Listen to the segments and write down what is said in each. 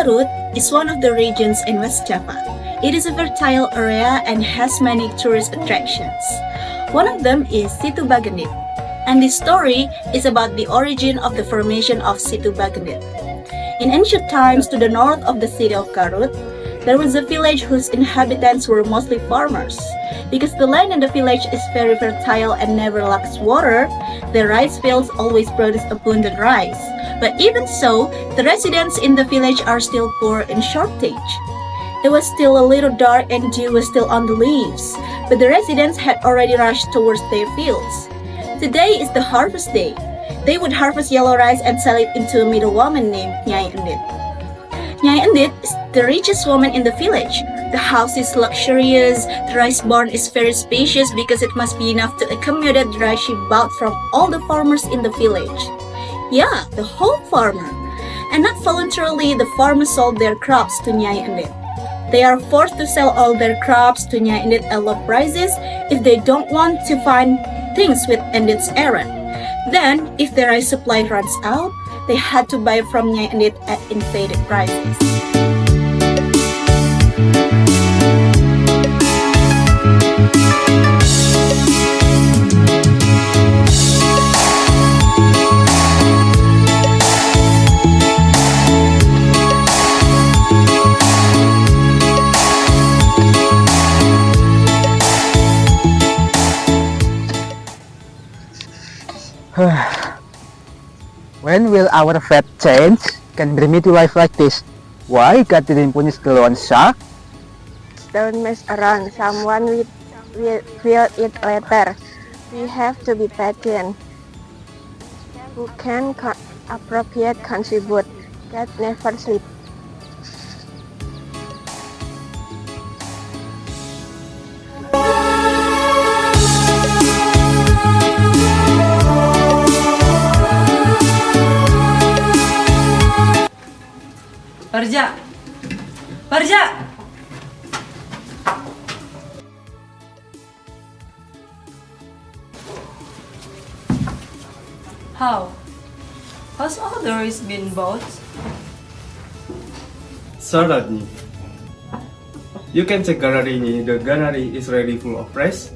Garut is one of the regions in West Java. It is a fertile area and has many tourist attractions. One of them is Situ Bagendit, and this story is about the origin of the formation of Situ Bagendit. In ancient times, to the north of the city of Garut, there was a village whose inhabitants were mostly farmers. Because the land in the village is very fertile and never lacks water, the rice fields always produce abundant rice. But even so, the residents in the village are still poor and shortage. It was still a little dark and dew was still on the leaves, but the residents had already rushed towards their fields. Today is the harvest day. They would harvest yellow rice and sell it into a middlewoman named Nyi Endit. Nyi Endit is the richest woman in the village. The house is luxurious, the rice barn is very spacious because it must be enough to accommodate the rice she bought from all the farmers in the village. Yeah, the whole farmer. And not voluntarily, the farmers sold their crops to Nyi Endit. They are forced to sell all their crops to Nyi Endit at low prices if they don't want to find things with Endit's errand. Then, if the rice supply runs out, they had to buy from Nyi Endit at inflated prices. When will our fate change? Can bring me to life like this? Why God didn't punish the lone shark? Don't mess around. Someone will it later. We have to be patient. Who can appropriate contribute? God never sleep. Barja! Barja! How? Has all the rice been bought? Certainly. You can check gallery. The gallery is ready full of rice.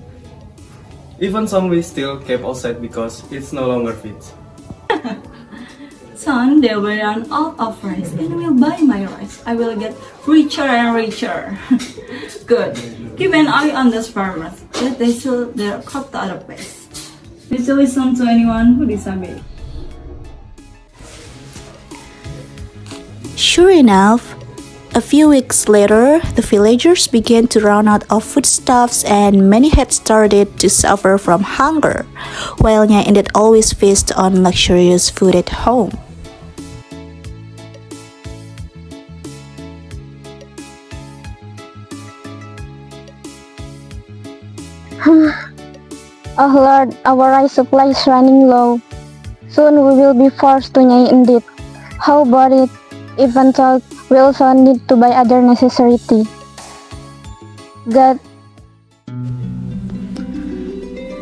Even some we still kept outside because it's no longer fit. Son, they will run out of rice and will buy my rice. I will get richer and richer. Good. Keep an eye on those farmers. Let they sell their crop to other place. Did you listen to anyone who disobeyed? Sure enough, a few weeks later, the villagers began to run out of foodstuffs and many had started to suffer from hunger, while Nyi Endit always feasted on luxurious food at home. Oh Lord, our rice supply is running low. Soon we will be forced to Nyi Endit. How about it? Even so, we also need to buy other necessity. God.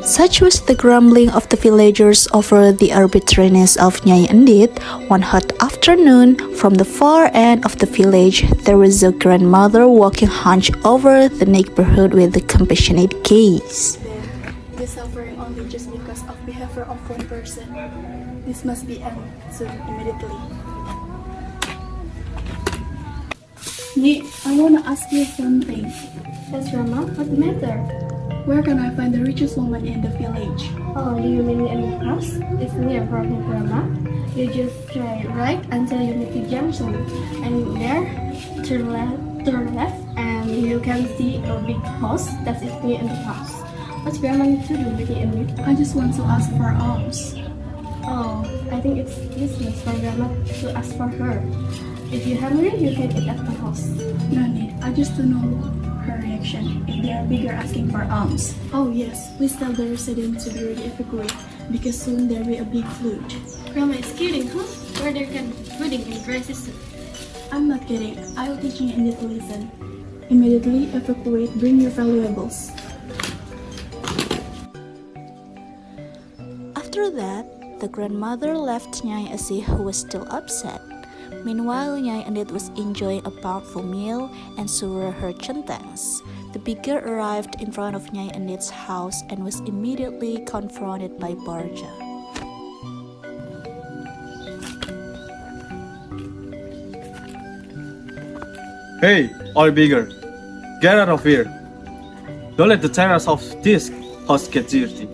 Such was the grumbling of the villagers over the arbitrariness of Nyi Endit. One hot afternoon, from the far end of the village, there was a grandmother walking hunched over the neighborhood with a compassionate gaze. They're suffering only just because of behavior of one person. This must be ended soon, immediately. Nyi, I want to ask you something. Yes, Rama, what's the matter? Where can I find the richest woman in the village? Oh, do you mean in the house? It's near from here, Rama. You just try right until you meet the junction, and there, turn left, and you can see a big house that is near in the house. What's Grandma need to do with it? I just want to ask for alms. Oh, I think it's useless for Grandma to ask for her. If you're hungry, you can eat at the house. No need, I just don't know her reaction if they are bigger asking for alms. Oh yes, please tell the residents to be ready to evacuate because soon there will be a big flood. Grandma is kidding, huh? Where there can pudding and dry sister. I'm not kidding, I'll teach you Endit to listen. Immediately evacuate, bring your valuables. After that, the grandmother left Nyi Asih, who was still upset. Meanwhile, Nyi Endit was enjoying a powerful meal, and so were her centangs. The beggar arrived in front of Nyi Endit's house and was immediately confronted by Barja. Hey, old beggar, get out of here. Don't let the terrace of this house get dirty.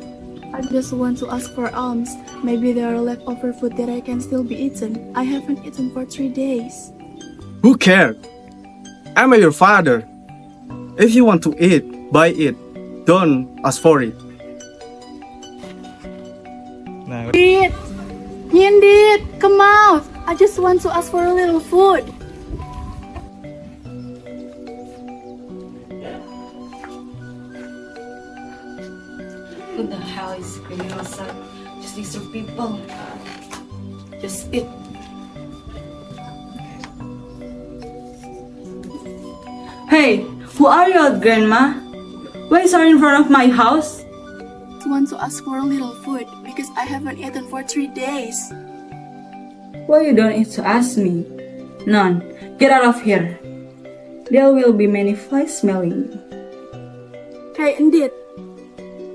I just want to ask for alms. Maybe there are leftover food that I can still be eaten. I haven't eaten for 3 days. Who cares? I'm your father. If you want to eat, buy it. Don't ask for it. Nyi Endit, come out! I just want to ask for a little food. Who the hell is screaming outside? Just these two people. Just eat. Hey, who are you, Grandma? Why is you in front of my house? I just want to ask for a little food because I haven't eaten for 3 days. Why you don't need to ask me? None. Get out of here. There will be many flies smelling you. Hey Endit,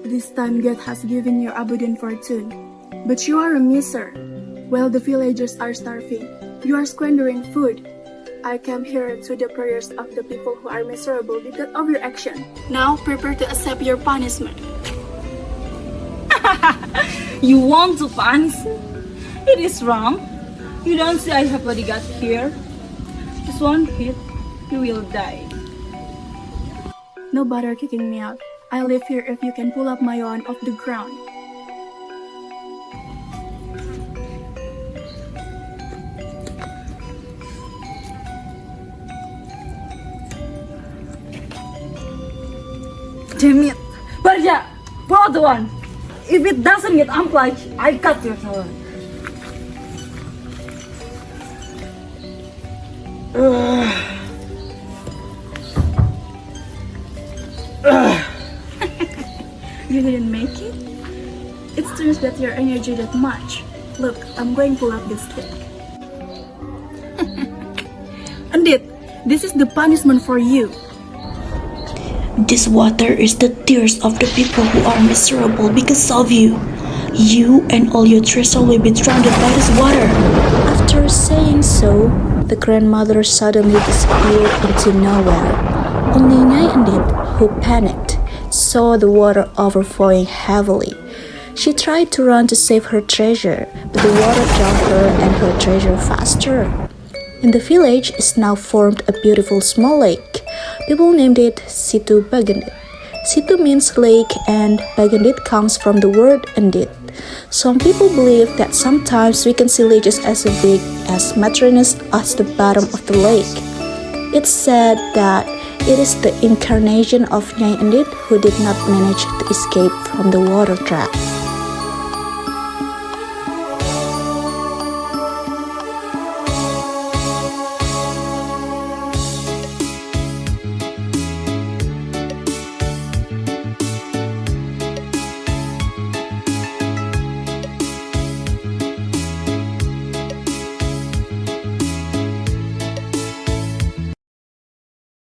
this time God has given you abundant fortune, but you are a miser. While the villagers are starving, you are squandering food. I came here to the prayers of the people who are miserable because of your action. Now prepare to accept your punishment. You want to punish me? It is wrong. You don't see I have bodyguard here. Just one hit, you will die. No bother kicking me out. I live here if you can pull up my own off the ground. Damn it! Barja! Pull out the one! If it doesn't get unplugged, I cut your throat. You didn't make it? It seems that your energy that much. Look, I'm going to pull up this stick. Endit, this is the punishment for you. This water is the tears of the people who are miserable because of you. You and all your treasure will be drowned by this water. After saying so, the grandmother suddenly disappeared into nowhere. Only Nyi Endit, who panicked, saw the water overflowing heavily. She tried to run to save her treasure, but the water drowned her and her treasure faster. In the village is now formed a beautiful small lake. People named it Situ Bagendit. Situ means lake and Bagendit comes from the word Endit. Some people believe that sometimes we can see ledges as big as Matrinus at the bottom of the lake. It's said that it is the incarnation of Nyi Endit who did not manage to escape from the water trap.